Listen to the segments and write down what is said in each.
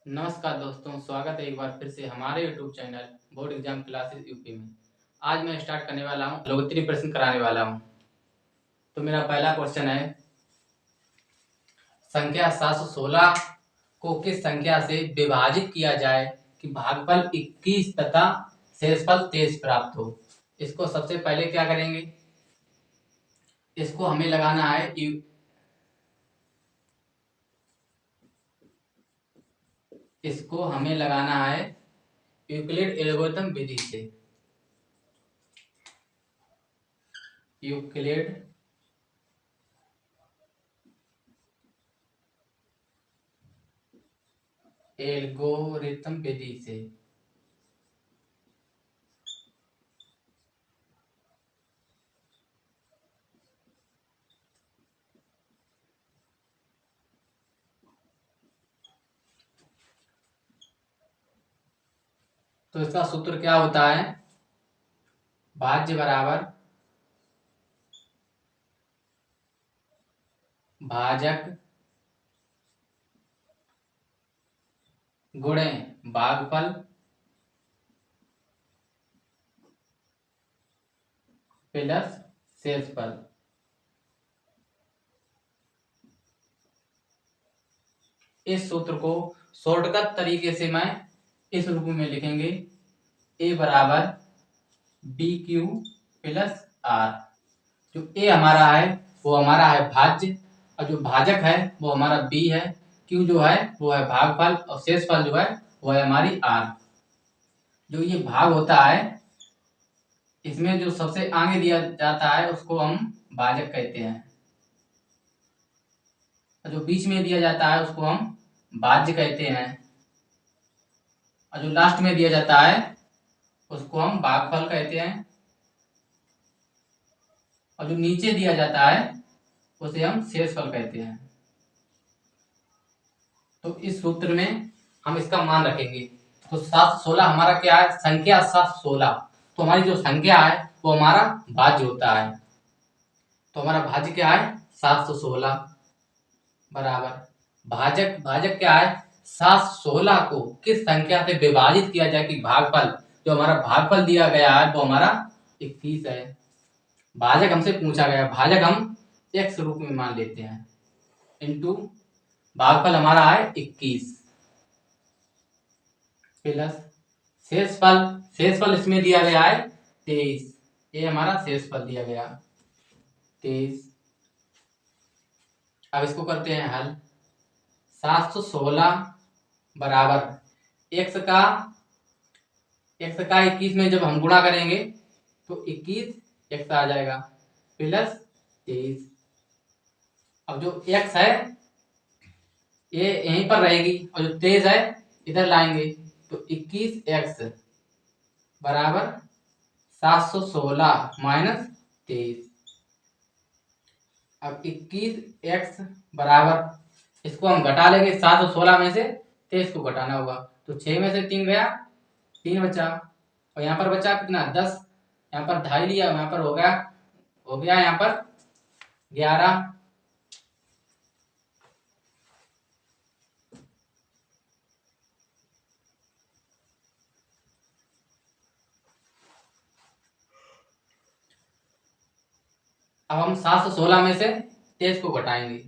नमस्कार दोस्तों, स्वागत है एक बार फिर से हमारे YouTube channel board exam classes UP में। आज मैं स्टार्ट करने वाला हूँ, लोकोत्तरी प्रश्न कराने वाला हूँ। तो मेरा पहला क्वेश्चन है, संख्या 716 को किस संख्या से विभाजित किया जाए कि भागफल 21 तथा शेषफल 23 प्राप्त हो। इसको सबसे पहले क्या करेंगे, इसको हमें लगाना है यूक्लिड एल्गोरिथम विधि से। यूक्लिड एल्गोरिथम विधि से। तो इसका सूत्र क्या होता है, भाज्य बराबर भाजक गुणे भागफल प्लस शेषफल। इस सूत्र को शॉर्टकट तरीके से मैं इस रूप में लिखेंगे, ए बराबर बी क्यू प्लस आर। जो ए हमारा है वो हमारा है भाज्य, और जो भाजक है वो हमारा बी है, क्यू जो है वो है भागफल, और शेषफल जो है वो है हमारी आर। जो ये भाग होता है, इसमें जो सबसे आगे दिया जाता है उसको हम भाजक कहते हैं, और जो बीच में दिया जाता है उसको हम भाज्य कहते हैं, और जो लास्ट में दिया जाता है उसको हम भागफल कहते हैं, और जो नीचे दिया जाता है उसे हम शेषफल कहते हैं। तो इस सूत्र में हम इसका मान रखेंगे। तो 716 हमारा क्या है, संख्या 716। तो हमारी जो संख्या है वो हमारा भाज्य होता है। तो हमारा भाज्य क्या है, 716 बराबर भाजक। भाजक क्या है, 716 को किस संख्या से विभाजित किया जाए कि भागफल, जो हमारा भागफल दिया गया है वो हमारा 21 है। भाजक हमसे पूछा गया, भाजक हम x रूप में मान लेते हैं, इंटू भागफल हमारा है 21 प्लस शेषफल। शेषफल इसमें दिया गया है 23, ये हमारा शेषफल दिया गया 23। अब इसको करते हैं हल। 716 बराबर x का 21 में जब हम गुणा करेंगे तो 21 x आ जाएगा प्लस 23। अब जो x है ये यहीं पर रहेगी, और जो 23 है इधर लाएंगे, तो 21x बराबर 716 माइनस 23। अब 21x बराबर, इसको हम घटा लेंगे, 716 में से 23 को घटाना होगा, तो 6 में से 3 गया, 3 बचा, और यहाँ पर बचा कितना 10, यहाँ पर ढाई लिया, यहाँ पर हो गया यहाँ पर 11। अब हम 716 में से 23 को घटाएंगे,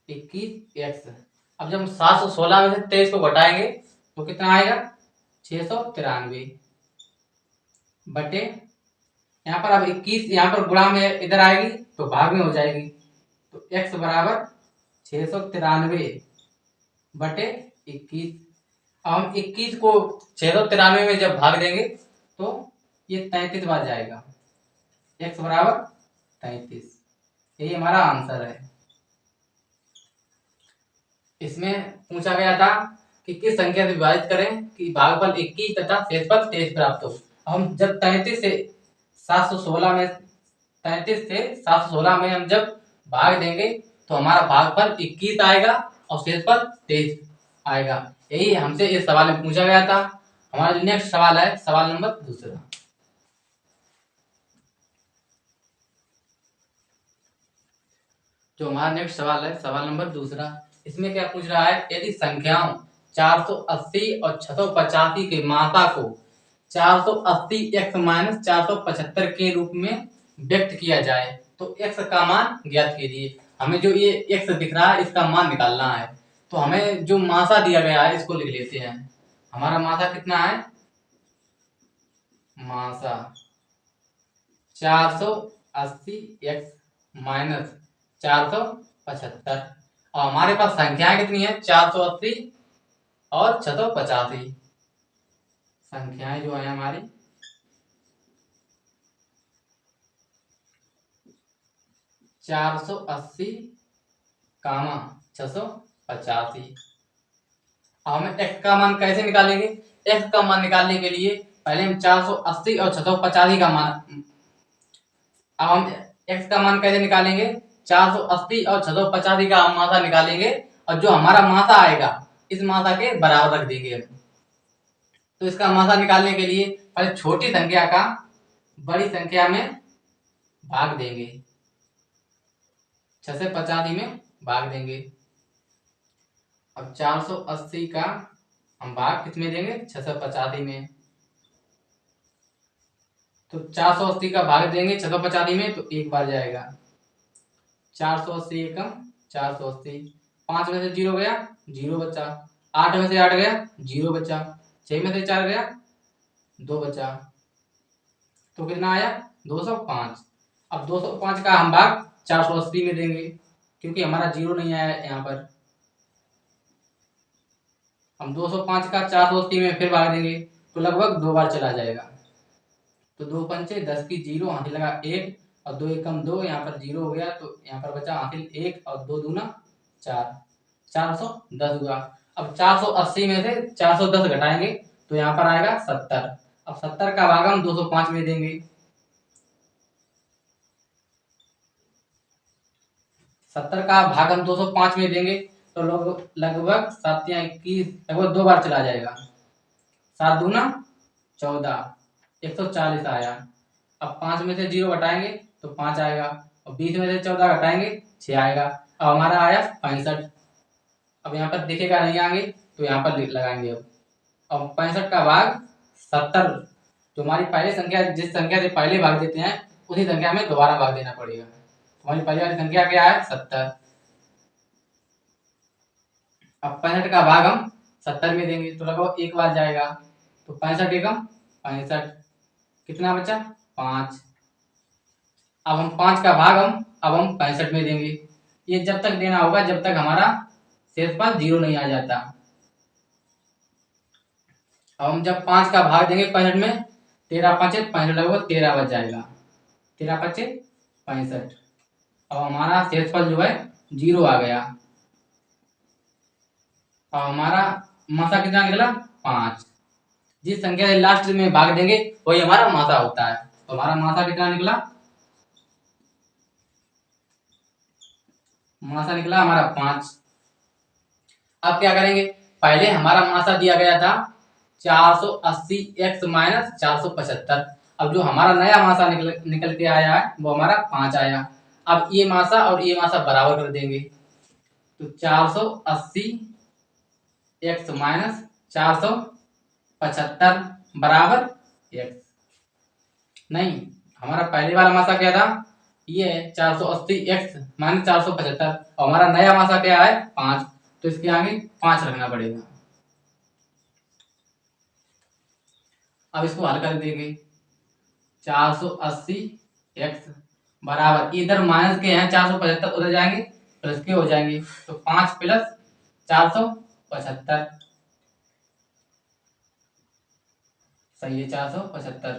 21x। अब जब हम 716 में से 23 को घटाएंगे तो कितना आएगा, 693 बटे, यहाँ पर अब 21 यहाँ पर गुणा में इधर आएगी तो भाग में हो जाएगी, तो x बराबर 693 बटे 21। अब हम 21 को 693 में जब भाग देंगे तो ये 33 बार जाएगा, x बराबर 33। यही हमारा आंसर है। इसमें पूछा गया था कि किस संख्या से विभाजित करें कि भागफल 21 तथा शेषफल 23 प्राप्त हो। हम जब 33 से 716 में हम जब भाग देंगे तो हमारा भागफल 21 आएगा और शेषफल 23 आएगा। यही हमसे इस सवाल में पूछा गया था। हमारा जो नेक्स्ट सवाल है, सवाल नंबर दूसरा। जो हमारा नेक्स्ट सवाल है, सवाल नंबर दूसरा, इसमें क्या पूछ रहा है, यदि संख्याओं 480 और 685 के मात्रा को 480 x माइनस 475 के रूप में व्यक्त किया जाए तो x का मान ज्ञात कीजिए। हमें जो ये x दिख रहा है इसका मान निकालना है। तो हमें जो मासा दिया गया है इसको लिख लेते हैं। हमारा मासा कितना है? मासा 480 x माइनस 475 और हमारे पास संख्याएं कितनी है? 480 और 685 संख्याएं जो है हमारी 480 कामा 685। अब हमें x का मान कैसे निकालेंगे? x का मान निकालने के लिए पहले हम 480 और 685 का मान, अब हम x का मान कैसे निकालेंगे? 480 और 685 का हम मासा निकालेंगे और जो हमारा मासा आएगा इस मासा के बराबर रख देंगे। तो इसका मासा निकालने के लिए पहले छोटी संख्या का बड़ी संख्या में भाग देंगे, 6 से 85 में भाग देंगे। अब 480 का हम भाग किस में देंगे? 6 से 85 में। तो 480 का भाग देंगे 685 में तो एक बार जाएगा। 480 एकम 480, 5 में से 0 गया, 0 बचा। 8 में से 8 गया, 0 बचा। 6 में से 4 गया, 2 बचा। तो कितना आया? 205। अब 205 का हम भाग 480 में देंगे क्योंकि हमारा 0 नहीं आया यहाँ पर। हम 205 का 480 में फिर भाग देंगे तो लगभग 2 बार चला जाएगा। तो 2 पंचे 10 की 0, हाथी लगा 1 और 2 एकम 2, यहाँ पर 0 हो गया तो यहाँ पर बचा हाथी 1 और 2 दूना 4, 410 हुआ। अब 480 में से 410 घटाएंगे तो यहाँ पर आएगा 70। अब 70 का भाग हम 205 में देंगे। 70 का भाग हम 205 में देंगे तो लगभग 7 या 21, लगभग 2 बार चला जाएगा। 7 दूना 14, 140 आया। अब 5 में से 0 घटाएंगे तो 5 आएगा और 20 में से 14 घटाएंगे 6 आएगा। अब हमारा आया 65। अब यहाँ पर दिखेगा नहीं आगे तो यहाँ पर लगाएंगे। अब 65 का भाग 70, जो हमारी पहली संख्या, जिस संख्या से पहले भाग देते हैं उसी संख्या में दोबारा भाग देना पड़ेगा। हमारी पहली वाली संख्या क्या है? 70। अब 65 का भाग हम 70 में देंगे तो लगभग एक बार जाएगा। तो 65 एकम 65, कितना बचा? 5। अब हम 5 का भाग अब हम 65 में देंगे। ये जब तक देना होगा जब तक हमारा शेषफल 0 नहीं आ जाता। अब हम जब 5 का भाग देंगे 65 में, 13 5 65, लगभग 13 बच जाएगा। 13 5 65। अब हमारा शेषफल जो है 0 आ गया। अब हमारा मासा कितना निकला? 5। जिस संख्या से लास्ट में भाग देंगे वही हमारा मासा होता है। तो हमारा मासा कितना निकला? मासा निकला हमारा 5। अब क्या करेंगे? पहले हमारा मासा दिया गया था 480 x माइनस 475। अब जो हमारा नया मासा निकल के आया है वो हमारा 5 आया। अब ये मासा और ये मासा बराबर कर देंगे तो 480 x माइनस 475 बराबर x। नहीं, हमारा पहले वाला मासा क्या था? ये 480 x माइनस 475 और हमारा नया मासा क्या है? 5। तो इसके आगे 5 रखना पड़ेगा। अब इसको हल कर देंगे। 480 x बराबर, इधर माइनस के हैं 475 उधर जाएंगे प्लस के हो जाएंगे तो 5 प्लस 475 सही है 475।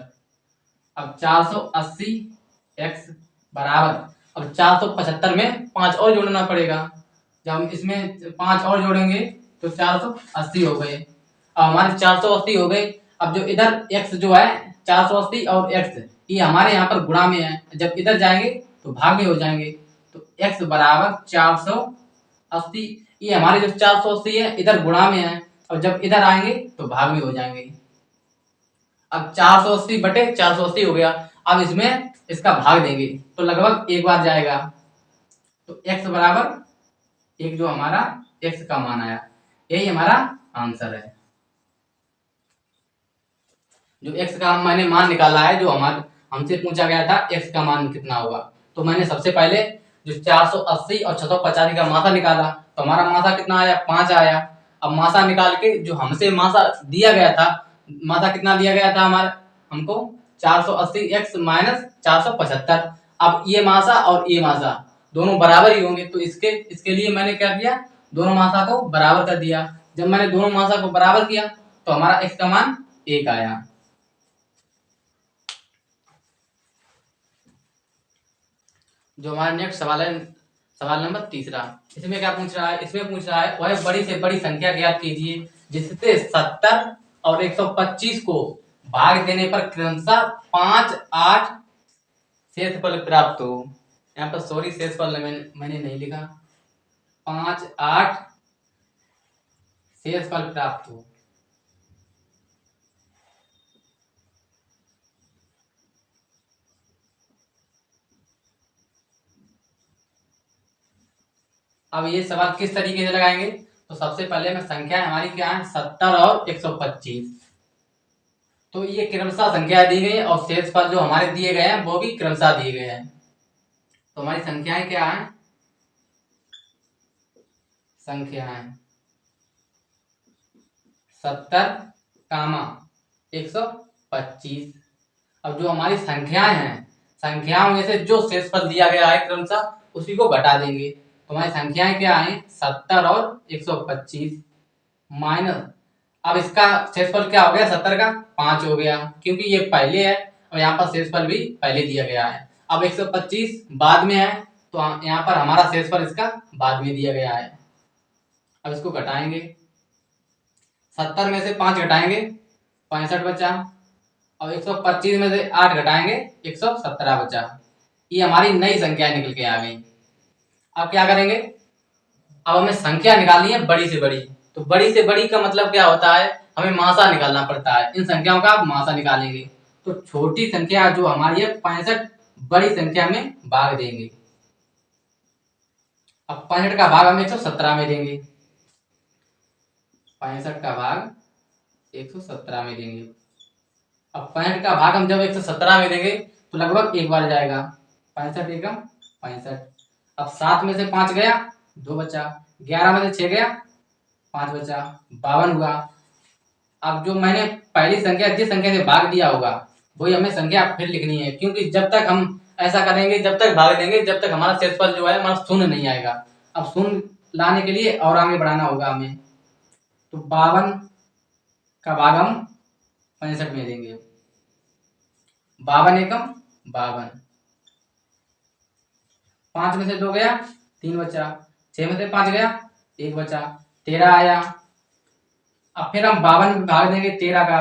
अब 480 x बराबर, अब 475 में 5 और जोड़ना पड़ेगा। जब हम इसमें 5 और जोड़ेंगे तो 480 हो गए। अब हमारे 480 हो गए। अब जो इधर x जो है 480 और x ये हमारे यहाँ पर गुणा में है, जब इधर जाएंगे तो भाग में हो जाएंगे। तो x बराबर 480, ये हमारे जो 480 है इधर गुणा में है और जब इधर आएंगे तो भाग में हो जाएंगे। अब 480 बटे 480 हो गया। अब इसमें इसका भाग देंगे तो लगभग एक बार जाएगा। तो x बराबर एक, जो हमारा x का मान आया यही हमारा आंसर है। जो x का मैंने मान निकाला है, जो हमारे हमसे पूछा गया था x का मान कितना होगा, तो मैंने सबसे पहले जो 480 और 685 का मासा निकाला, तो हमारा मासा कितना आया, 5 आया। अब मासा निकाल के जो हमसे मासा दिया गया था, मासा कितना दिया गया था हमारे हमको 480x माइनस 475। अब ये मासा और ये मासा दोनों बराबर ही होंगे, तो इसके लिए मैंने क्या किया, दोनों मासा को बराबर कर दिया। जब मैंने दोनों मासा को बराबर किया तो हमारा x का मान 1 आया। जो हमारा नेक्स्ट सवाल है, सवाल नंबर तीसरा, इसमें क्या पूछ रहा है, इसमें पूछ रहा है वह बड़ी से बड़ी संख्या ज्ञात कीजिए जिससे 70 और 125 को भाग देने पर क्रमशः 5, 8 शेषफल प्राप्त हो। यहाँ पर सॉरी, शेषफल मैंने नहीं लिखा, 5, 8 शेषफल प्राप्त हो। अब ये सवाल किस तरीके से लगाएंगे, तो सबसे पहले में संख्या हमारी क्या है, 70 और 125। तो ये क्रमशः संख्या दी गई है और शेषफल जो हमारे दिए गए हैं वो भी क्रमशः दिए गए हैं। तो हमारी संख्याएं क्या है, संख्याएं 70, 125। अब जो हमारी संख्याएं हैं, संख्याओं में से जो शेषफल दिया गया है क्रमशः उसी को घटा देंगे। तो हमारी संख्याएं क्या है, 70 और 125 माइनस, अब इसका शेषफल क्या हो गया, 70 का 5 हो गया क्योंकि ये पहले है और यहाँ पर शेषफल भी पहले दिया गया है। अब 125 बाद में है तो यहाँ पर हमारा शेषफल इसका बाद में दिया गया है। अब इसको घटाएंगे, 70 में से 5 घटाएंगे 65 बचा, और 125 में से 8 घटाएंगे 117 बचा। ये हमारी नई संख्या निकल के आ गई। अब क्या करेंगे, अब हमें संख्या निकालनी है बड़ी से बड़ी। तो बड़ी से बड़ी का मतलब क्या होता है, हमें मासा निकालना पड़ता है। इन संख्याओं का आप मासा निकालेंगे तो छोटी संख्या जो हमारी है 65 बड़ी संख्या में भाग देंगे। अब 65 का भाग हम 117 में देंगे, 65 का भाग 117 में देंगे। अब 65 का भाग हम जब 117 में देंगे तो लगभग एक बार जाएगा, 65 एकम 65। अब 7 में से 5 गया 2 बचा, 11 में से 6 गया 5 बचा, 52 हुआ। अब जो मैंने पहली संख्या जिस संख्या से भाग दिया होगा वही हमें संख्या फिर लिखनी है, क्योंकि जब तक हम ऐसा करेंगे, जब तक भाग देंगे, जब तक हमारा शेषफल जो है हमारा शून्य नहीं आएगा। अब शून्य लाने के लिए और आगे बढ़ाना होगा हमें, तो 52 का भाग हम 65 में देंगे, 52 एकम 52। 5 में से 2 गया 3 बचा, 6 में से 5 गया 1 बचा, 13 आया। अब फिर हम 52 में भाग देंगे 13 का।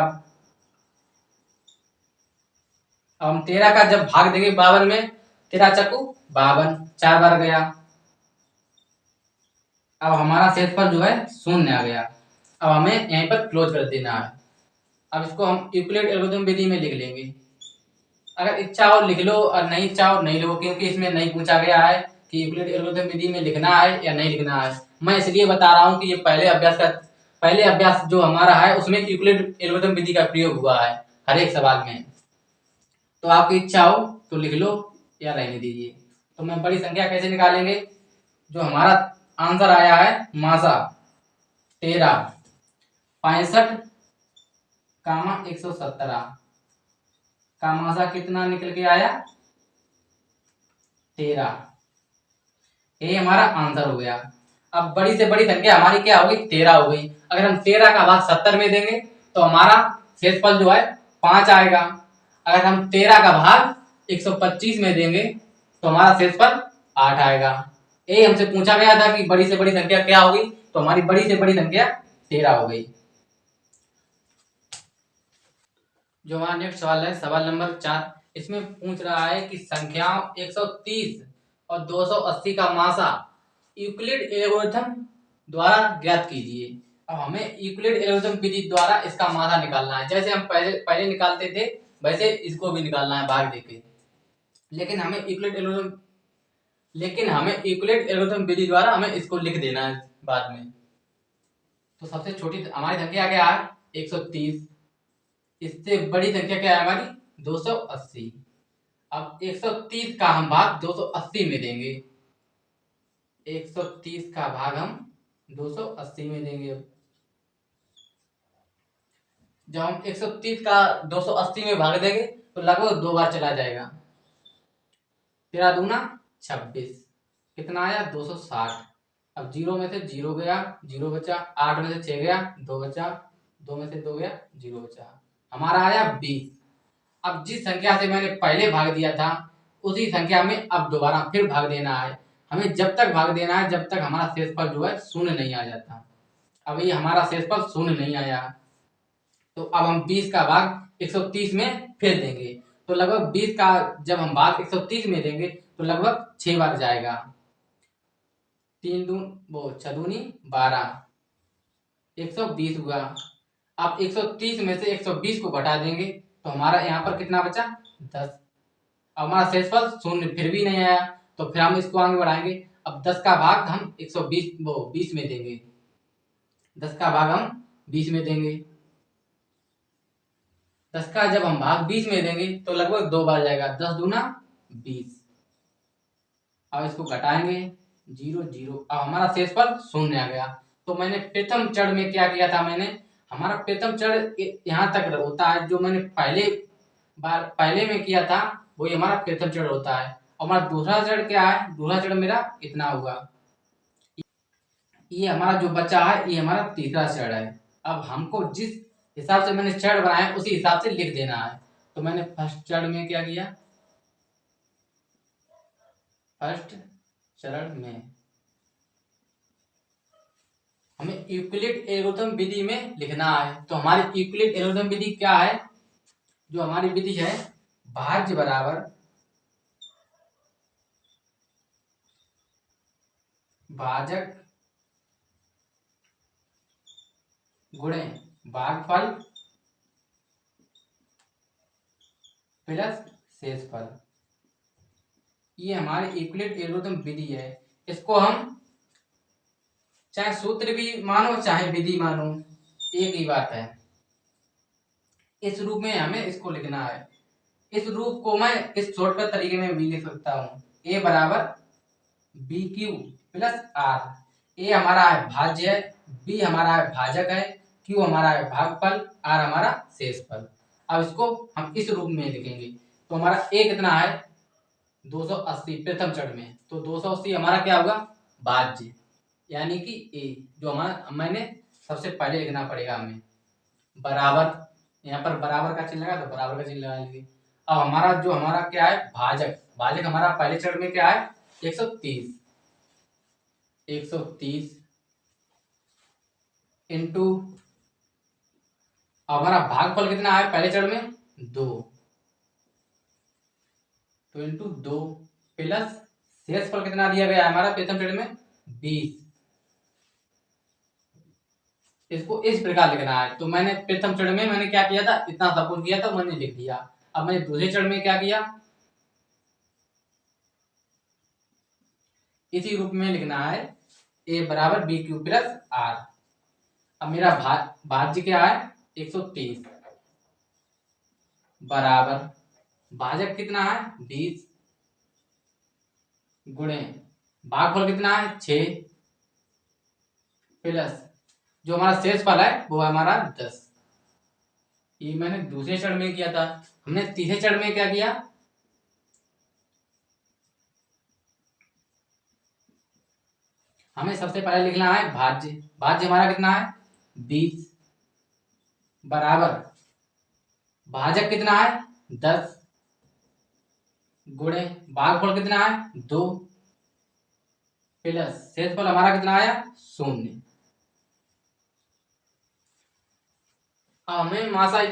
अब हम 13 का जब भाग देंगे 52 में, 13 चक्कू 52, 4 बार गया। अब हमारा शेषफल जो है शून्य आ गया। अब हमें यहीं पर क्लोज कर देना है। अब इसको हम यूक्लिड एल्गोरिथम विधि में लिख लेंगे। अगर इच्छा हो लिख लो और नहीं इच्छा हो नहीं लो, क्योंकि इसमें नहीं पूछा गया है कि यूक्लिड एल्गोरिथम विधि में लिखना है या नहीं लिखना है। मैं इसलिए बता रहा हूँ कि ये पहले अभ्यास जो हमारा है उसमें यूक्लिड एल्गोरिथम विधि का प्रयोग हुआ है हर एक सवाल में। तो आपकी इच्छा हो तो लिख लो या रहने दीजिए। तो मैं बड़ी संख्या कैसे निकालेंगे, जो हमारा आंसर आया है मासा 13, 65 कामा 117 का मासा कितना निकल के आया 13। ये हमारा आंसर हो गया। अब बड़ी से बड़ी संख्या हमारी क्या होगी 13 हो गई। अगर हम 13 का भाग 70 में देंगे तो हमारा शेषफल जो है 5 आएगा। अगर हम 13 का भाग 125 में देंगे तो हमारा शेषफल 8 आएगा। ये हमसे पूछा गया था कि बड़ी से बड़ी संख्या क्या होगी, तो हमारी बड़ी से बड़ी संख्या 13 हो गई। जो हमारा नेक्स्ट सवाल है सवाल नंबर 4, इसमें पूछ रहा है कि संख्याओं 130 और 280 का मासा यूक्लिड एल्गोरिथम द्वारा ज्ञात कीजिए। अब हमें यूक्लिड एल्गोरिथम विधि द्वारा इसका मासा निकालना है। जैसे हम पहले निकालते थे वैसे इसको भी निकालना है भाग देके, लेकिन हमें यूक्लिड एल्गोरिथम विधि द्वारा हमें इसको लिख देना है बाद में। तो सबसे छोटी हमारी संख्या क्या है 130। इससे बड़ी संख्या क्या है हमारी 280। अब 130 का हम भाग 280 में देंगे। 130 का भाग हम 280 में देंगे। जब हम 130 का 280 में भाग देंगे तो लगभग 2 बार चला जाएगा। 13 दूना 26, कितना आया 260। अब 0 में से 0 गया, 0 बचा। 8 में से 6 गया, 2 बचा। 2 में से 2 गया, 0 बचा। हमारा आया 20। अब जिस संख्या से मैंने पहले भाग दिया था उसी संख्या में अब दोबारा फिर भाग देना है। हमें जब तक भाग देना है जब तक हमारा शेषफल जो है शून्य नहीं आ जाता। अभी हमारा शेषफल शून्य नहीं आया, तो अब हम 20 का भाग 130 में फिर देंगे। तो लगभग 20 का जब हम भाग 130 में देंगे तो लगभग 6 बार जाएगा। 3 दून वो 6 दूनी 12, 120 हुआ। अब 130 में से 120 को घटा देंगे तो हमारा यहाँ पर कितना बचा 10। अब हमारा शेषफल शून्य फिर भी नहीं आया, तो फिर हम इसको आगे बढ़ाएंगे। अब 10 का भाग हम 120 वो 20 में देंगे। 10 का भाग हम 20 में देंगे। 10 का जब हम भाग 20 में देंगे तो लगभग 2 बार जाएगा। 10 दूना 20। अब इसको घटाएंगे 0 0। अब हमारा शेषफल शून्य आ गया। तो मैंने प्रथम चरण में क्या किया था, मैंने हमारा प्रथम चरण यहाँ तक होता है। जो मैंने पहले में किया था वही हमारा प्रथम चरण होता है। और हमारा दूसरा चरण क्या है, दूसरा चरण मेरा इतना हुआ। ये हमारा जो बचा है ये हमारा तीसरा चरण है। अब हमको जिस हिसाब से मैंने चरण बनाया उसी हिसाब से लिख देना है। तो मैंने फर्स्ट चरण में क्या किया, फर्स्ट चरण में हमें यूक्लिड एल्गोरिथम विधि में लिखना है। तो हमारी यूक्लिड एल्गोरिथम विधि क्या है, जो हमारी विधि है भाज्य बराबर भाजक गुणे भागफल प्लस शेषफल। ये हमारी यूक्लिड एल्गोरिथम विधि है। इसको हम चाहे सूत्र भी मानो चाहे विधि मानो एक ही बात है। इस रूप में हमें इसको लिखना है। इस रूप को मैं इस शॉर्टकट तरीके में भी लिख सकता हूँ। ए बराबर बी क्यू प्लस आर। ए हमारा है भाज्य है, बी हमारा है भाजक है, क्यू हमारा है भागफल, आर हमारा शेषफल। अब इसको हम इस रूप में लिखेंगे। तो हमारा ए कितना है 280 प्रथम चरण में। तो 280 हमारा क्या होगा भाज्य, यानी कि ए जो हमारा मैंने सबसे पहले लिखना पड़ेगा हमें। बराबर, यहाँ पर बराबर का चिन्ह लगा तो बराबर का चिन्ह लगा लेंगे। अब हमारा जो हमारा क्या है भाजक, भाजक हमारा पहले चरण में क्या है 130। 130 इंटू हमारा भागफल कितना है पहले चरण में 2, तो इंटू 2 प्लस शेषफल कितना दिया गया है हमारा प्रथम चरण में 20। इसको इस प्रकार लिखना है। तो मैंने प्रथम चरण में मैंने क्या किया था, इतना सब कुछ किया था मैंने लिख दिया। अब मैंने दूसरे चरण में क्या किया, इसी रूप में लिखना है ए बराबर बी क्यू प्लस आर। अब मेरा भाज्य क्या है 130 बराबर भाजक कितना है 20 गुणे भागफल कितना है 6 प्लस जो हमारा शेषफल है वो है हमारा 10। ये मैंने दूसरे चरण में किया था। हमने तीसरे चरण में क्या किया, हमें सबसे पहले लिखना है भाज्य। भाज्य हमारा कितना है 20 बराबर भाजक कितना है 10 गुणे भागफल कितना है 2 प्लस शेषफल हमारा कितना आया 0। हमें मासा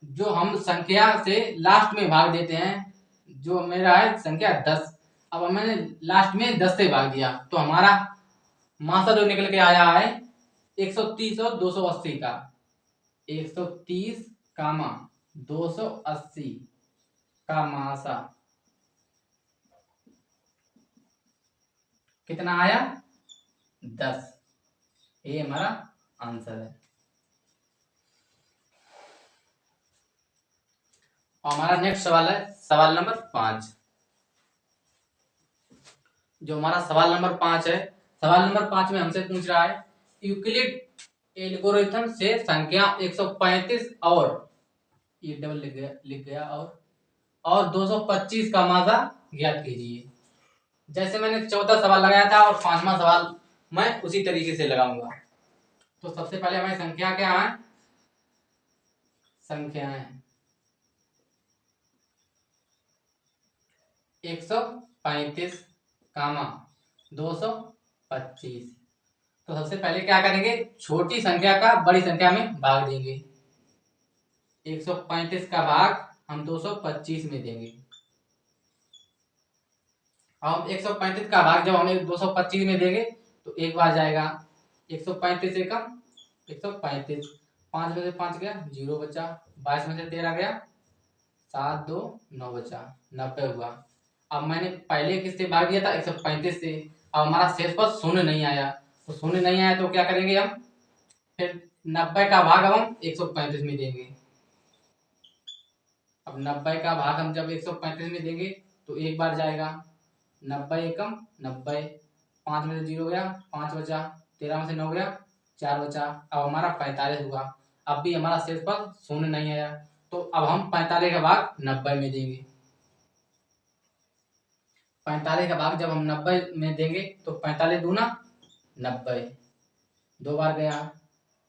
जो हम संख्या से लास्ट में भाग देते हैं, जो मेरा है संख्या 10। अब मैंने लास्ट में 10 से भाग दिया तो हमारा मासा जो निकल के आया है 130 और 280 का। 130 कामा 280 का मासा कितना आया 10। ये हमारा आंसर है। और हमारा नेक्स्ट सवाल है सवाल नंबर 5। जो हमारा सवाल नंबर 5 है, सवाल नंबर 5 में हमसे पूछ रहा है यूक्लिड एल्गोरिथम से संख्या 135 और ये डबल लिख गया और 225 का मासा ज्ञात कीजिए। जैसे मैंने 14 सवाल लगाया था और 5वां सवाल मैं उसी तरीके से लगाऊंगा। तो सबसे पहले हमारी संख्या क्या है, संख्याएं 135 कामा 225। तो सबसे पहले क्या करेंगे, छोटी संख्या का बड़ी संख्या में भाग देंगे। 135 का भाग हम 225 में देंगे। अब 135 का भाग जब हमें 225 में देंगे तो एक बार जाएगा। 135 से कम 135, 5 में से 5 गया 0 बचा, 22 में से 13 गया 7 2 9 बचा, 90 हुआ। अब मैंने पहले किससे भाग दिया था, 135 से। अब हमारा शेष पर शून्य नहीं आया, तो शून्य नहीं आया तो क्या करेंगे हम, फिर 90 का भाग अब हम 135 में देंगे। अब 90 का भाग हम जब 135 में देंगे तो एक बार जाएगा। 90 एकम 90, 5 में से 0 गया 5 बचा, 13 में से 9 गया 4 बचा। अब हमारा 45 हुआ। अब भी हमारा शेष पर शून्य नहीं आया, तो अब हम 45 का भाग 90 में देंगे। 45 का भाग जब हम 90 में देंगे तो 45 दूना 90, 2 बार गया,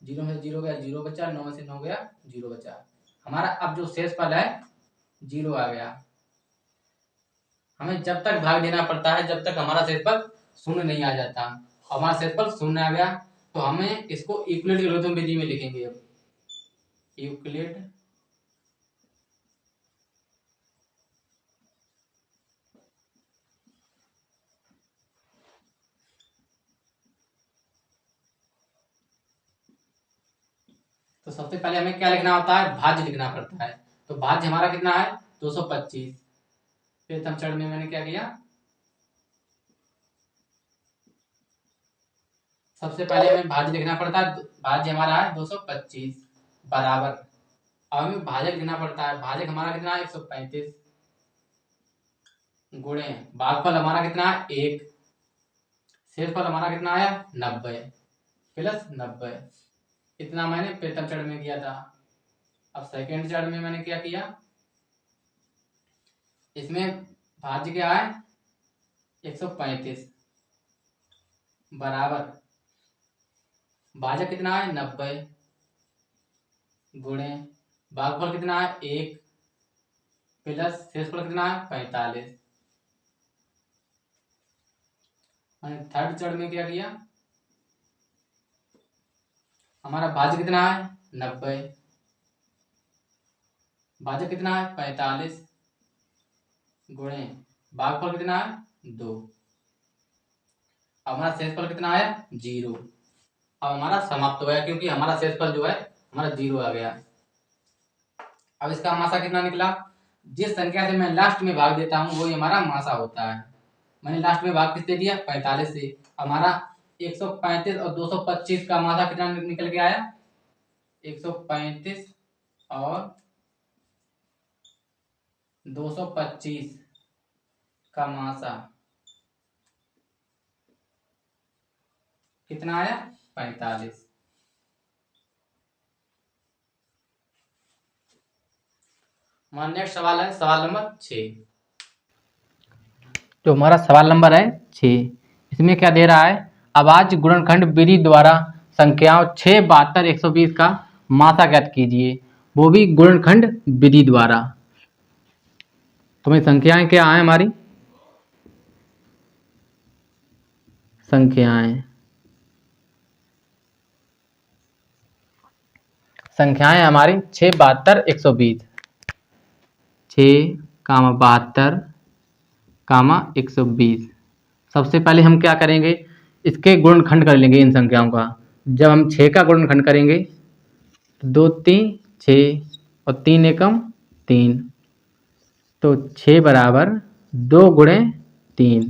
0 में से 0 गया 0 बचा, 9 में से 9 गया 0 बचा। हमारा अब जो शेष पद है 0 आ गया। हमें जब तक भाग देना पड़ता है जब तक हमारा शेषफल शून्य नहीं आ जाता। हमारा शेषफल शून्य आ गया तो हमें इसको यूक्लिड एल्गोरिथम विधि में लिखेंगे। अब यूक्लिड तो सबसे पहले हमें क्या लिखना होता है, भाज्य लिखना पड़ता है। तो भाज्य हमारा कितना है 225। फिर चरण में मैंने क्या किया, सबसे पहले हमें भाज्य लिखना पड़ता है। भाज्य हमारा है 225 बराबर, अब हमें भाजक लिखना पड़ता है। भाजक हमारा कितना है 135 गुणे भागफल हमारा कितना है 1, शेषफल हमारा कितना आया 90 प्लस 90। इतना मैंने प्रथम चरण में किया था। अब सेकंड चरण में मैंने क्या किया, इसमें भाज्य क्या है 135 बराबर भाजक कितना है 90 गुणे भागफल कितना है 1 प्लस शेषफल कितना है 45। मैंने थर्ड चरण में क्या किया, हमारा भाज्य कितना है 90, भाजक कितना है 45 गुणे भागफल कितना है 2। अब हमारा शेषफल कितना आया 0। अब हमारा समाप्त हो गया क्योंकि हमारा शेषफल जो है हमारा 0 आ गया। अब इसका मासा कितना निकला, जिस संख्या से मैं लास्ट में भाग देता हूँ वही हमारा मासा होता है। मैंने लास्ट में भाग किससे दिया 45 से। हमारा 135 और 225 का मासा कितना निकल के आया 135 और 225 का मासा कितना आया 45। हमारा नेक्स्ट सवाल है सवाल नंबर 6। जो हमारा सवाल नंबर है 6, इसमें क्या दे रहा है, अभाज्य गुणनखंड विधि द्वारा संख्याओं 6 72 120 का मासा ज्ञात कीजिए, वो भी गुणनखंड विधि द्वारा। तो मैं संख्याएं क्या है, हमारी संख्याएं हमारी 6 72 120, 6 कामा 72 कामा 120। सबसे पहले हम क्या करेंगे, इसके गुणनखंड कर लेंगे इन संख्याओं का। जब हम 6 का गुणनखंड करेंगे तो 2 3 6 और 3 एकम 3, तो 6 बराबर 2 गुणे 3।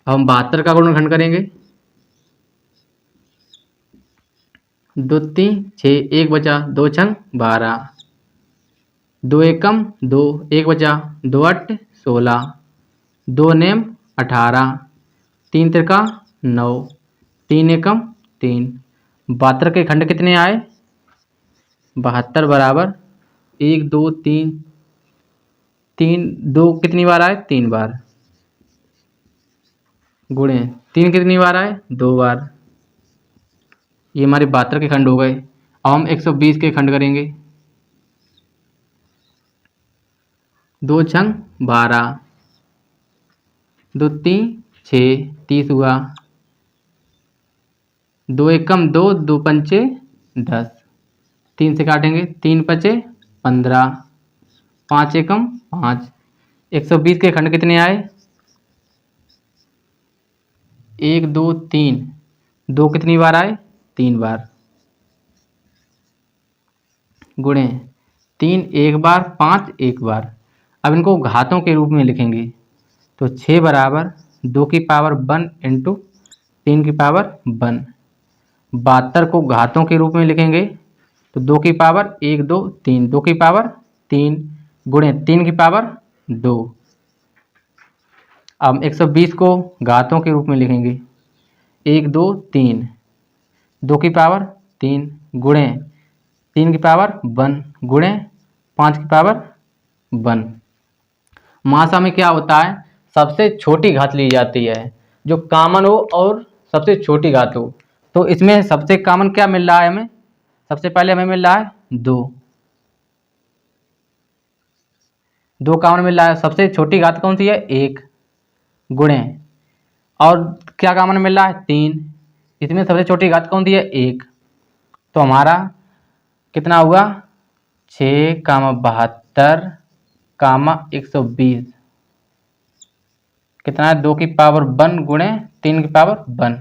अब हम 72 का गुणनखंड करेंगे दो तीन 6, 1 बचा 2 छंग 12, 2 एकम 2, 1 बचा 2 अट्ठ 16, 2 नेम 18, 3 तिरका 9, 3 एकम 3। 72 के खंड कितने आए? 72 बराबर 1 2 3 3 2 कितनी बार आए? 3 बार, गुणे 3 कितनी बार आए? 2 बार। ये हमारे 72 के खंड हो गए। अब हम 120 के खंड करेंगे। 2 छंग 12, 2 तीन 6, 30 हुआ, 2 एकम 2, 2 पंचे 10, 3 से काटेंगे 3 पचे 15, 5 एकम 5। 120 के खंड कितने आए? 1 2 3, 2 कितनी बार आए? 3 बार, गुणे 3 एक बार 5 एक बार। अब इनको घातों के रूप में लिखेंगे तो 6 बराबर 2 की पावर 1 इंटू 3 की पावर 1। 72 को घातों के रूप में लिखेंगे तो 2 की पावर 1 2 3, 2 की पावर 3 गुणे 3 की पावर 2। अब 120 को घातों के रूप में लिखेंगे 1 2 3, 2 की पावर 3 गुणे 3 की पावर 1 गुणे 5 की पावर 1। मासा में क्या होता है? सबसे छोटी घात ली जाती है, जो कॉमन हो और सबसे छोटी घात हो। तो इसमें सबसे कॉमन क्या मिल रहा है हमें? सबसे पहले हमें मिल रहा है 2, 2 कॉमन मिल रहा है। सबसे छोटी घात कौन सी है? 1 गुणे, और क्या कॉमन मिल रहा है? 3। इसमें सबसे छोटी घात कौन सी है? 1। तो हमारा कितना हुआ? 6 कामा 72 कामा 120 कितना है? 2 की पावर 1 गुणे 3 की पावर 1।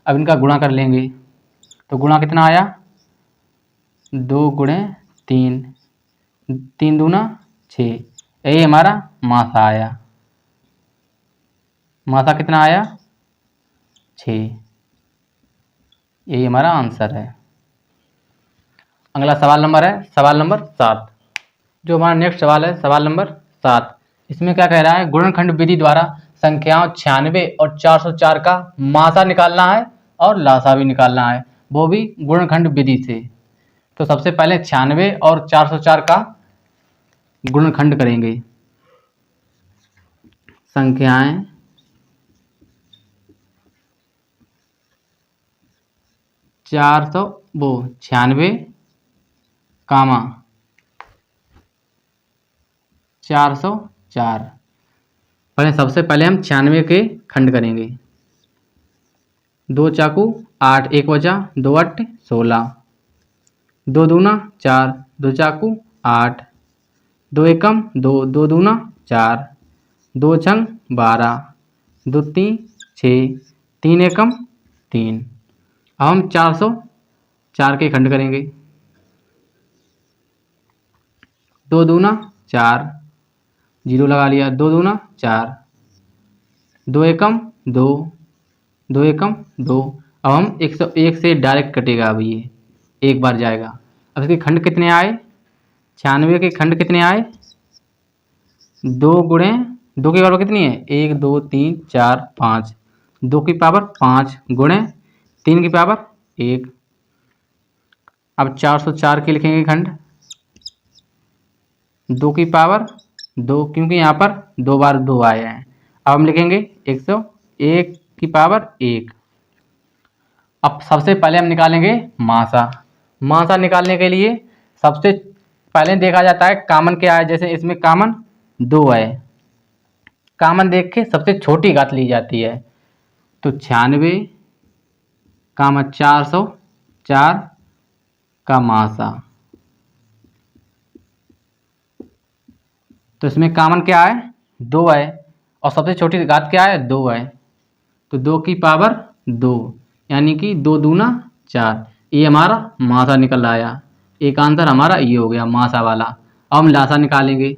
अब इनका गुणा कर लेंगे तो गुणा कितना आया? 2 गुणे 3, 3 दूना 6। यही हमारा मासा आया। मासा कितना आया? 6। यही हमारा आंसर है। अगला सवाल नंबर है सवाल नंबर 7। जो हमारा नेक्स्ट सवाल है सवाल नंबर 7। इसमें क्या कह रहा है? गुणनखंड विधि द्वारा संख्याओं 96 और 404 का मासा निकालना है और लासा भी निकालना है, वो भी गुणनखंड विधि से। तो सबसे पहले 96 और 404 का गुणनखंड करेंगे। संख्याएं 96 कामा 404। सबसे पहले हम 96 के खंड करेंगे। 2 चाकू 8, 1 बचा 2 अट्ठ 16, 2 दूना 4, 2 चाकू 8, 2 एकम 2, 2 दूना 4, 2 छंग 12, 2 तीन 6, 3 एकम 3। अब हम 404 के खंड करेंगे। 2 दूना 4, 0 लगा लिया, 2 दूना 4, 2 एकम 2, 2 एकम 2। अब हम 101 से डायरेक्ट कटेगा। अब ये एक बार जाएगा। अब इसके खंड कितने आए? 96 के खंड कितने आए? 2 गुणे 2 की पावर कितनी है? 1 2 3 4 5, 2 की पावर 5 गुणे 3 की पावर 1। अब 404 के लिखेंगे खंड। 2 की पावर 2, क्योंकि यहाँ पर 2 बार 2 आए हैं। अब हम लिखेंगे 101 की पावर 1। अब सबसे पहले हम निकालेंगे मासा। मासा निकालने के लिए सबसे पहले देखा जाता है कॉमन क्या है। जैसे इसमें कॉमन 2 है, कॉमन देख के सबसे छोटी घात ली जाती है। तो 96 कामा 404 का मासा। तो इसमें कॉमन क्या है? 2 है, और सबसे छोटी घात क्या है? 2 है। तो 2 की पावर 2, यानी कि 2 दूना 4। ये हमारा मासा निकल आया। एक आंसर हमारा ये हो गया मासा वाला। अब हम लासा निकालेंगे।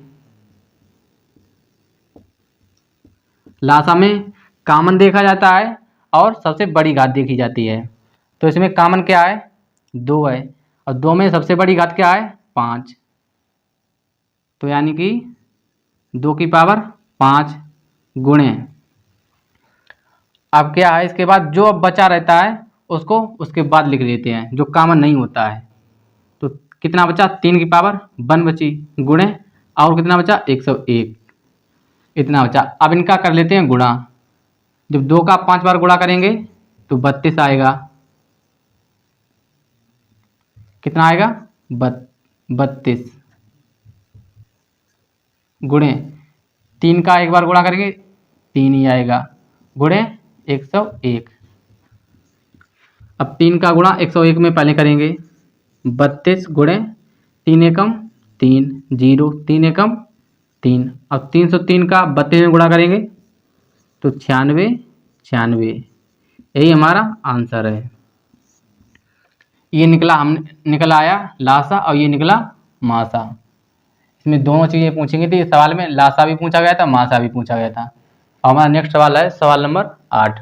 लासा में कॉमन देखा जाता है और सबसे बड़ी घात देखी जाती है। तो इसमें कॉमन क्या है? 2 है, और 2 में सबसे बड़ी घात क्या है 5, तो यानी कि 2 की पावर 5 गुणे, अब क्या है इसके बाद जो अब बचा रहता है उसको उसके बाद लिख देते हैं, जो कॉमन नहीं होता है। तो कितना बचा 3 की पावर 1 बची, गुणे और कितना बचा 101, इतना बचा। अब इनका कर लेते हैं गुणा, जब 2 का 5 बार गुणा करेंगे तो 32 आएगा, कितना आएगा 32, गुणे 3 का 1 बार गुणा करेंगे 3 ही आएगा, गुणे 101। अब 3 का गुणा 101 में पहले करेंगे, 32 गुणे 3 एकम 3, 0 3 एकम 3, अब 303 का 32 में गुणा करेंगे तो 96, 96, यही हमारा आंसर है। ये निकला आया लासा और ये निकला मासा। इसमें दोनों चीज़ें पूछेंगी थी, इस सवाल में लासा भी पूछा गया था, मासा भी पूछा गया था। और हमारा नेक्स्ट सवाल है सवाल नंबर 8।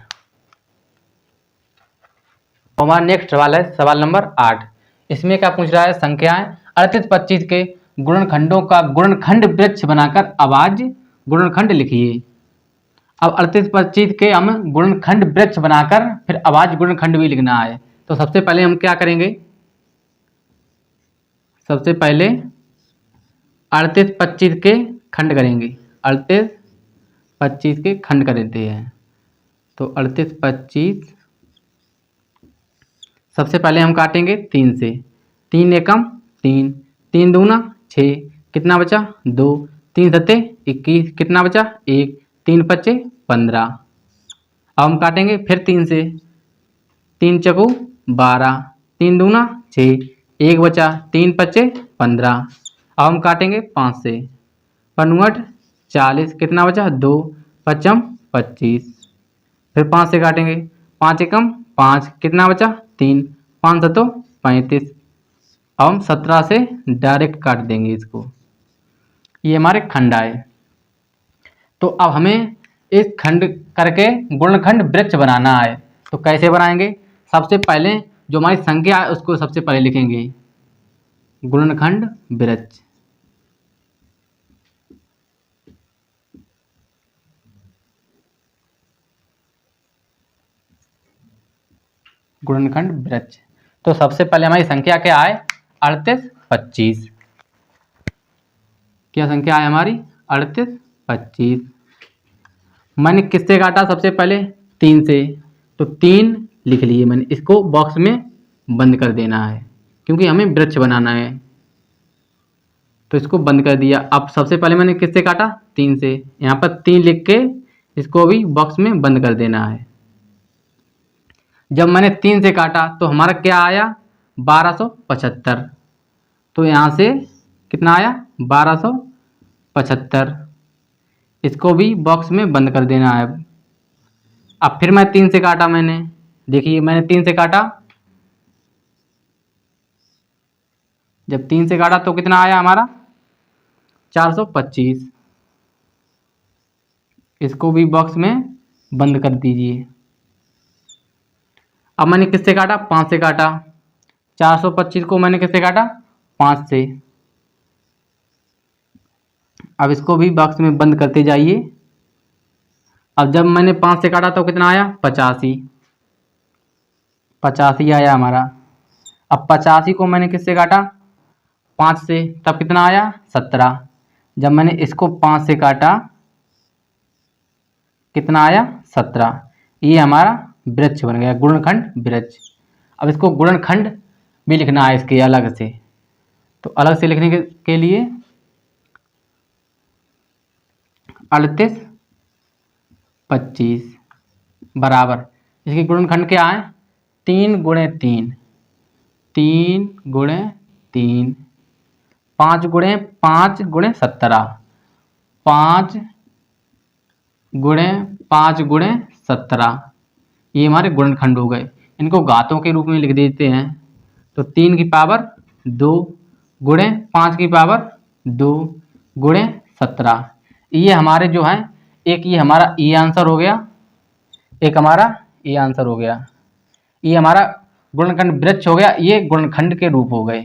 हमारा नेक्स्ट सवाल है सवाल नंबर 8। इसमें क्या पूछ रहा है, संख्याएं 38 25 के गुणनखंडों का गुणनखंड वृक्ष बनाकर अभाज्य गुणनखंड लिखिए। अब 38 25 के हम गुणनखंड वृक्ष बनाकर फिर अभाज्य गुणनखंड भी लिखना है। तो सबसे पहले हम क्या करेंगे, सबसे पहले 38 25 के खंड करेंगे, 38 25 के खंड कर देते हैं। तो 38 25 सबसे पहले हम काटेंगे 3 से, 3 एकम 3, 3 दूना 6, कितना बचा 2, 3 सत्ते 21, कितना बचा 1, 3 पच्चे 15। अब हम काटेंगे फिर 3 से, 3 चकू 12, 3 दूना 6, 1 बचा, 3 पच्चे 15। अब हम काटेंगे 5 से, 5 40, कितना बचा 2, 5 25। फिर 5 से काटेंगे, 5 एकम 5, कितना बचा 3, 5 सतो 35। अब हम 17 से डायरेक्ट काट देंगे इसको, ये हमारे खंड आए। तो अब हमें इस खंड करके गुणनखंड वृक्ष बनाना है। तो कैसे बनाएंगे, सबसे पहले जो हमारी संख्या है उसको सबसे पहले लिखेंगे, गुणनखंड वृक्ष। गुणनखंड वृक्ष, तो सबसे पहले हमारी संख्या क्या है 38 25, क्या संख्या है हमारी 38 25। मैंने किससे काटा, सबसे पहले 3 से, तो 3 लिख लिए मैंने, इसको बॉक्स में बंद कर देना है क्योंकि हमें वृक्ष बनाना है, तो इसको बंद कर दिया। अब सबसे पहले मैंने किससे काटा 3 से, यहाँ पर 3 लिख के इसको भी बॉक्स में बंद कर देना है। जब मैंने 3 से काटा तो हमारा क्या आया 1275, तो यहाँ से कितना आया 1275, इसको भी बॉक्स में बंद कर देना है। अब फिर मैं 3 से काटा, मैंने देखिए मैंने 3 से काटा, जब 3 से काटा तो कितना आया हमारा 425, इसको भी बॉक्स में बंद कर दीजिए। अब मैंने किससे काटा 5 से काटा, 425 को मैंने किससे काटा 5 से, अब इसको भी बॉक्स में बंद करते जाइए। अब जब मैंने 5 से काटा तो कितना आया 85, 85 आया हमारा। अब 85 को मैंने किससे काटा 5 से, तब कितना आया 17। जब मैंने इसको 5 से काटा कितना आया 17, ये हमारा वृक्ष बन गया, गुणनखंड वृक्ष। अब इसको गुणनखंड भी लिखना है इसके अलग से, तो अलग से लिखने के लिए 38 25 बराबर, इसके गुणनखंड क्या है 3 गुणे 3, 3 गुणे 3, 5 गुणे 5 गुणे 17, 5 गुणे 5 गुणे 17, ये हमारे गुणनखंड हो गए। इनको घातों के रूप में लिख देते हैं, तो 3 की पावर 2 गुणे 5 की पावर 2 गुणे 17, ये हमारे जो हैं, एक ये हमारा ये आंसर हो गया, एक हमारा ये आंसर हो गया। ये हमारा गुणनखंड वृक्ष हो गया, ये गुणनखंड के रूप हो गए।